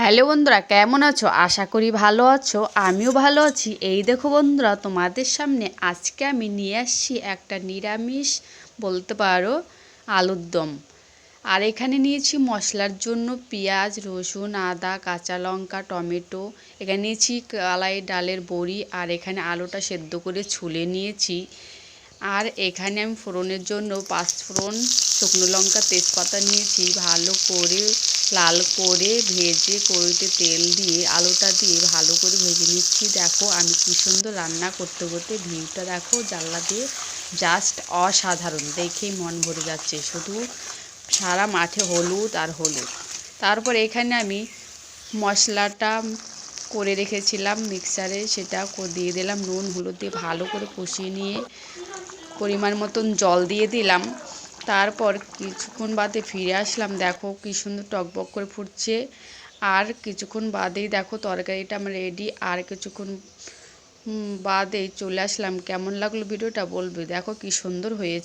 Hello বন্ধুরা, কেমন আছো? আশা করি ভালো আছো। আমিও ভালো আছি। এই দেখো বন্ধুরা, তোমাদের সামনে আজকে আমি নিয়ে আসছি একটা নিরামিষ বলতে পারো আলুর দম। আর এখানে নিয়েছি মশলার জন্য পেঁয়াজ, রসুন, আদা, কাঁচা লঙ্কা, টমেটো। এখানে নিয়েছি কালাই ডালের বড়ি, আর এখানে আলুটা সেদ্ধ করে ছুলে নিয়েছি। আর এখানে আমি ফোড়নের জন্য পাঁচফোড়ন, শুকনো লঙ্কা, তেজপাতা নিয়েছি। ভালো করে লাল করে ভেজে কড়াইতে তেল দিয়ে আলুটা দিয়ে ভালো করে ভেজে নিচ্ছি। দেখো আমি কী সুন্দর রান্না করতে করতে ভিউটা দেখো জানলা দিয়ে, জাস্ট অসাধারণ, দেখেই মন ভরে যাচ্ছে। শুধু সারা মাঠে হলুদ আর হলুদ। তারপর এখানে আমি মশলাটা করে রেখেছিলাম মিক্সারে, সেটা দিয়ে দিলাম। নুন হলুদ দিয়ে ভালো করে কষিয়ে নিয়ে পরিমাণ মতন জল দিয়ে দিলাম। তারপর কিছুক্ষণ বাদে ফিরে আসলাম। দেখো কী সুন্দর টকবক করে ফুটছে। আর কিছুক্ষণ বাদেই দেখো তরকারিটা আমার রেডি। আর কিছুক্ষণ বাদে চলে আসলাম। কেমন লাগলো ভিডিওটা বলবে। দেখো কী সুন্দর হয়েছে।